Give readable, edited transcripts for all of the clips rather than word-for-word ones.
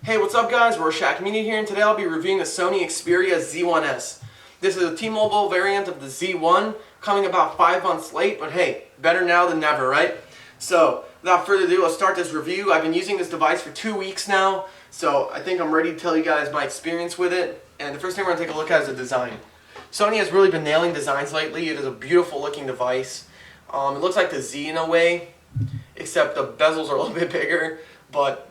Hey, what's up guys? Rorschach Media here, and today I'll be reviewing the Sony Xperia Z1S. This is a T-Mobile variant of the Z1, coming about 5 months late, but hey, better now than never, right? So, without further ado, let's start this review. I've been using this device for 2 weeks now, so I think I'm ready to tell you guys my experience with it. And the first thing we're going to take a look at is the design. Sony has really been nailing designs lately. It is a beautiful looking device. It looks like the Z in a way, except the bezels are a little bit bigger, but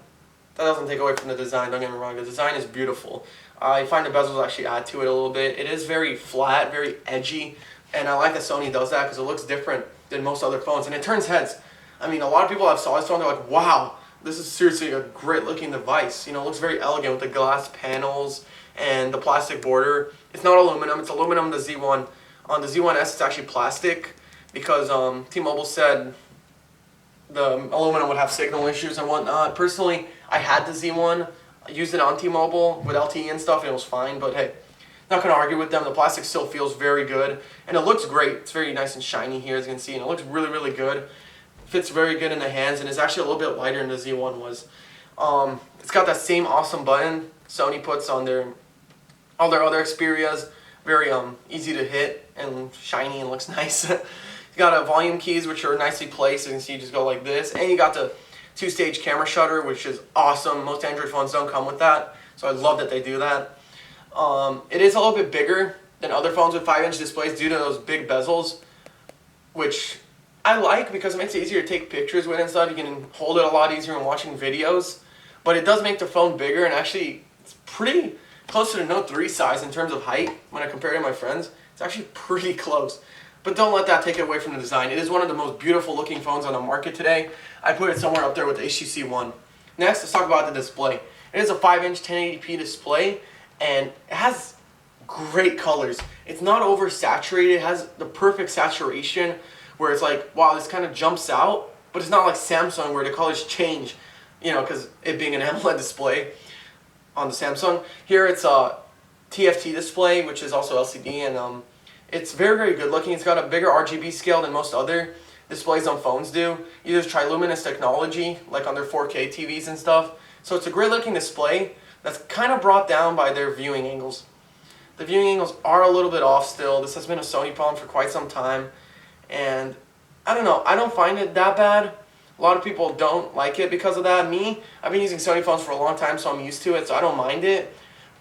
that doesn't take away from the design, don't get me wrong. The design is beautiful. I find the bezels actually add to it a little bit. It is very flat, very edgy, and I like that Sony does that because it looks different than most other phones, and it turns heads. I mean, a lot of people have saw this phone, they're like, wow, this is seriously a great looking device. You know, it looks very elegant with the glass panels and the plastic border. It's not aluminum, it's aluminum, the Z1. On the Z1S, it's actually plastic because T-Mobile said the aluminum would have signal issues and whatnot. Personally, I had the Z1, I used it on T-Mobile with LTE and stuff, and it was fine, but hey, not going to argue with them. The plastic still feels very good, and it looks great. It's very nice and shiny here, as you can see, and it looks really, really good. Fits very good in the hands, and it's actually a little bit lighter than the Z1 was. It's got that same awesome button Sony puts on all their other Xperias. Very easy to hit and shiny and looks nice. You got volume keys, which are nicely placed. You can see you just go like this, and you got the two-stage camera shutter, which is awesome. Most Android phones don't come with that, so I love that they do that. It is a little bit bigger than other phones with 5-inch displays due to those big bezels, which I like because it makes it easier to take pictures with and stuff. You can hold it a lot easier when watching videos, but it does make the phone bigger, and actually it's pretty close to the Note 3 size in terms of height when I compare it to my friends. It's actually pretty close. But don't let that take it away from the design. It is one of the most beautiful looking phones on the market today. I put it somewhere up there with the HTC One. Next, let's talk about the display. It is a 5-inch 1080p display, and it has great colors. It's not oversaturated. It has the perfect saturation where it's like, wow, this kind of jumps out, but it's not like Samsung where the colors change, you know, because it being an AMOLED display on the Samsung. Here it's a TFT display, which is also LCD, and it's very, very good looking. It's got a bigger RGB scale than most other displays on phones do. It uses triluminous technology, like on their 4K TVs and stuff. So it's a great looking display that's kind of brought down by their viewing angles. The viewing angles are a little bit off still. This has been a Sony problem for quite some time. And I don't know, I don't find it that bad. A lot of people don't like it because of that. Me, I've been using Sony phones for a long time, so I'm used to it, so I don't mind it.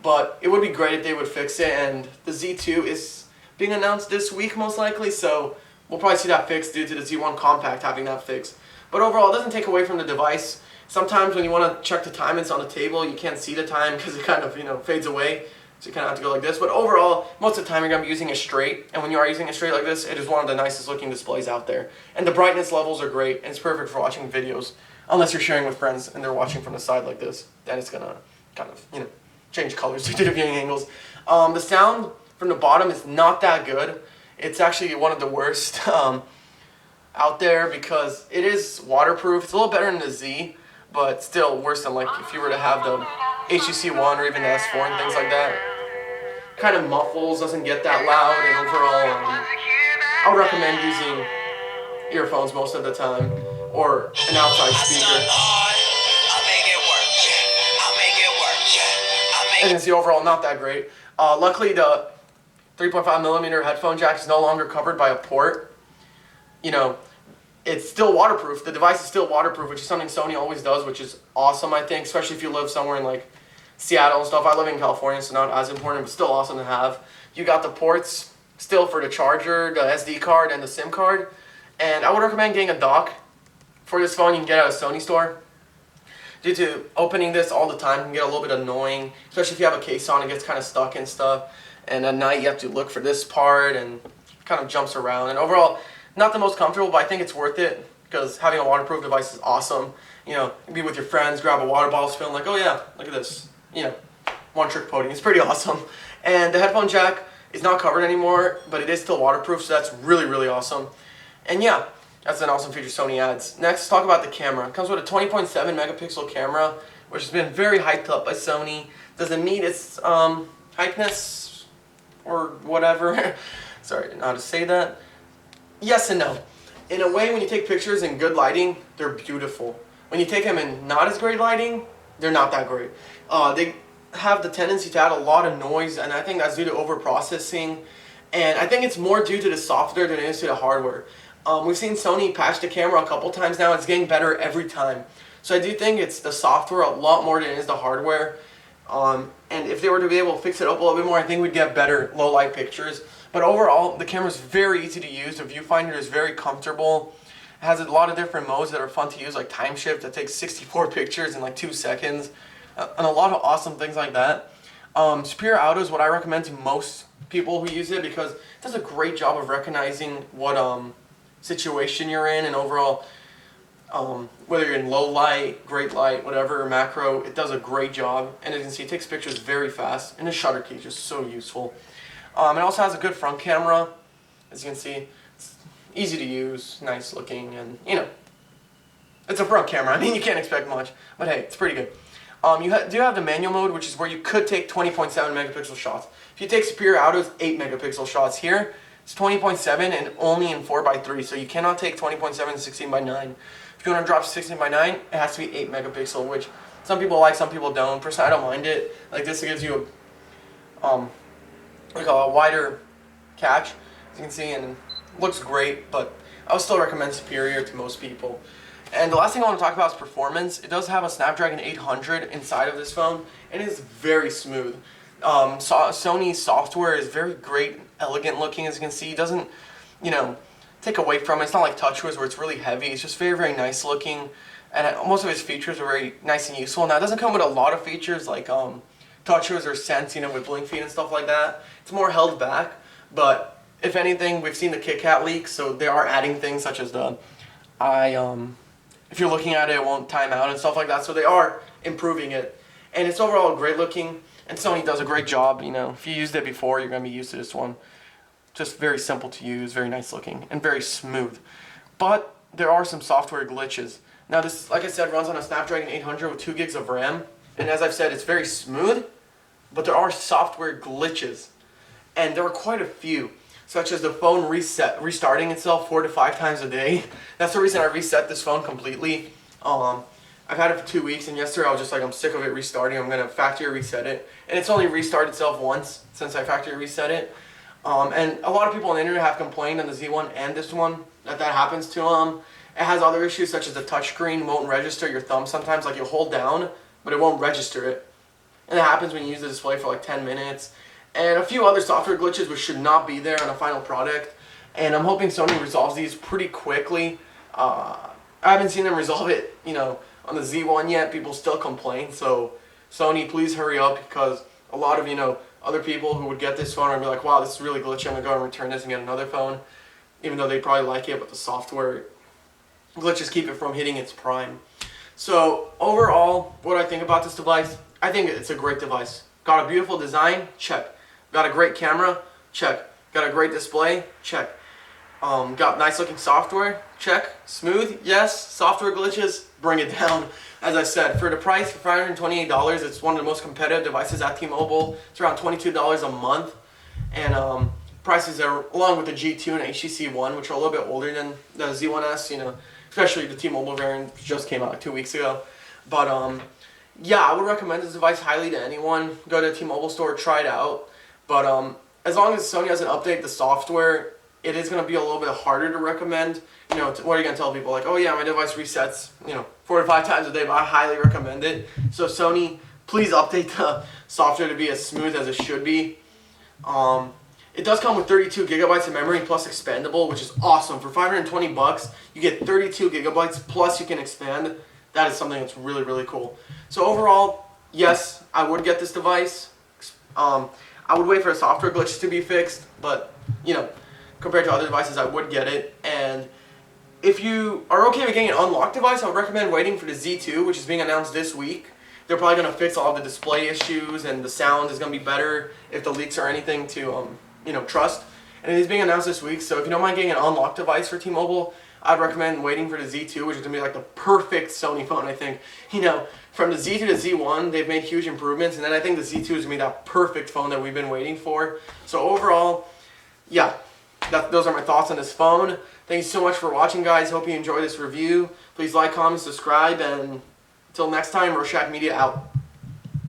But it would be great if they would fix it, and the Z2 is being announced this week most likely, so we'll probably see that fixed due to the Z1 Compact having that fixed. But overall, it doesn't take away from the device. Sometimes when you want to check the time it's on the table, you can't see the time because it kind of, you know, fades away. So you kind of have to go like this. But overall, most of the time you're going to be using it straight. And when you are using it straight like this, it is one of the nicest looking displays out there. And the brightness levels are great, and it's perfect for watching videos. Unless you're sharing with friends and they're watching from the side like this. Then it's going to kind of, you know, change colors due to the viewing angles. The sound from the bottom is not that good. It's actually one of the worst out there because it is waterproof. It's a little better than the Z, but still worse than like if you were to have the HTC One or even the S4 and things like that. Kind of muffles, doesn't get that loud, and overall, I would recommend using earphones most of the time or an outside speaker. And it's the overall not that great. Luckily, the 3.5mm headphone jack is no longer covered by a port. You know, it's still waterproof. The device is still waterproof, which is something Sony always does, which is awesome, I think, especially if you live somewhere in like Seattle and stuff. I live in California, so not as important, but still awesome to have. You got the ports still for the charger, the SD card, and the SIM card. And I would recommend getting a dock for this phone. You can get it at a Sony store. Due to opening this all the time can get a little bit annoying, especially if you have a case on, it gets kind of stuck and stuff. And at night you have to look for this part and kind of jumps around. And overall, not the most comfortable, but I think it's worth it because having a waterproof device is awesome. You know, be with your friends, grab a water bottle, feeling like, oh yeah, look at this. You know, one trick podium. It's pretty awesome. And the headphone jack is not covered anymore, but it is still waterproof, so that's really, really awesome. And yeah, that's an awesome feature Sony adds. Next, let's talk about the camera. It comes with a 20.7 megapixel camera, which has been very hyped up by Sony. Doesn't meet its hypeness or whatever. Sorry, I didn't know how to say that. Yes and no. In a way, when you take pictures in good lighting, they're beautiful. When you take them in not as great lighting, they're not that great. They have the tendency to add a lot of noise, and I think that's due to overprocessing. And I think it's more due to the software than it is to the hardware. We've seen Sony patch the camera a couple times now. It's getting better every time. So I do think it's the software a lot more than it is the hardware. And if they were to be able to fix it up a little bit more, I think we'd get better low light pictures. But overall, the camera is very easy to use. The viewfinder is very comfortable. It has a lot of different modes that are fun to use, like time shift that takes 64 pictures in like 2 seconds, and a lot of awesome things like that. Xperia Auto is what I recommend to most people who use it because it does a great job of recognizing what situation you're in, and overall, whether you're in low light, great light, whatever, or macro, it does a great job. And as you can see, it takes pictures very fast, and the shutter key is just so useful. It also has a good front camera, as you can see. It's easy to use, nice looking, and you know, it's a front camera. I mean, you can't expect much, but hey, it's pretty good. You do have the manual mode, which is where you could take 20.7 megapixel shots. If you take Xperia Auto's 8 megapixel shots here, it's 20.7 and only in 4:3, so you cannot take 20.7 and 16:9. If you want to drop to 16:9, it has to be 8 megapixel, which some people like, some people don't. Personally, I don't mind it. Like this, it gives you a wider catch, as you can see, and it looks great. But I would still recommend Xperia to most people. And the last thing I want to talk about is performance. It does have a Snapdragon 800 inside of this phone, and it is very smooth. Sony's software is very great, elegant looking, as you can see. It doesn't, you know, take away from it. It's not like TouchWiz where it's really heavy. It's just very, very nice looking, and most of its features are very nice and useful. Now, it doesn't come with a lot of features like TouchWiz or Sense, you know, with blink feed and stuff like that. It's more held back, but if anything, we've seen the KitKat leaks, so they are adding things such as the if you're looking at it, it won't time out and stuff like that. So they are improving it, and it's overall great looking. And Sony does a great job. You know, if you used it before, you're gonna be used to this one. Just very simple to use, very nice looking, and very smooth. But there are some software glitches. Now this, like I said, runs on a Snapdragon 800 with 2 gigs of RAM, and as I've said, it's very smooth. But there are software glitches, and there are quite a few, such as the phone restarting itself 4 to 5 times a day. That's the reason I reset this phone completely. I've had it for 2 weeks, and yesterday I was just like, I'm sick of it restarting. I'm going to factory reset it. And it's only restarted itself once since I factory reset it. And a lot of people on the internet have complained on the Z1 and this one that happens to them. It has other issues such as the touchscreen won't register your thumb sometimes. Like, you'll hold down, but it won't register it. And it happens when you use the display for like 10 minutes. And a few other software glitches which should not be there on a final product. And I'm hoping Sony resolves these pretty quickly. I haven't seen them resolve it, you know, on the Z1 yet. People still complain. So Sony, please hurry up, because a lot of, you know, other people who would get this phone and be like, wow, this is really glitchy, I'm going to go and return this and get another phone. Even though they probably like it, but the software glitches keep it from hitting its prime. So overall, what do I think about this device? I think it's a great device. Got a beautiful design? Check. Got a great camera? Check. Got a great display? Check. Got nice looking software? Check. Smooth? Yes. Software glitches? Bring it down. As I said, for the price, for $528, it's one of the most competitive devices at T-Mobile. It's around $22 a month. And prices are, along with the G2 and HTC One, which are a little bit older than the Z1S, you know, especially the T-Mobile variant, which just came out like 2 weeks ago. But yeah, I would recommend this device highly to anyone. Go to a T-Mobile store, try it out. But as long as Sony doesn't update the software, it is going to be a little bit harder to recommend. You know, what are you going to tell people? Like, oh yeah, my device resets, you know, 4 to 5 times a day, but I highly recommend it. So Sony, please update the software to be as smooth as it should be. It does come with 32 gigabytes of memory plus expandable, which is awesome. For 520 bucks, you get 32 gigabytes plus you can expand. That is something that's really, really cool. So overall, yes, I would get this device. I would wait for a software glitch to be fixed, but, you know, compared to other devices, I would get it. And if you are okay with getting an unlocked device, I would recommend waiting for the Z2, which is being announced this week. They're probably going to fix all of the display issues, and the sound is going to be better if the leaks are anything to, you know, trust. And it is being announced this week, so if you don't mind getting an unlocked device for T-Mobile, I'd recommend waiting for the Z2, which is going to be like the perfect Sony phone, I think. You know, from the Z2 to Z1, they've made huge improvements, and then I think the Z2 is going to be that perfect phone that we've been waiting for. So overall, yeah, those are my thoughts on this phone. Thank you so much for watching, guys. Hope you enjoyed this review. Please like, comment, subscribe, and Until next time, Rorschach Media out.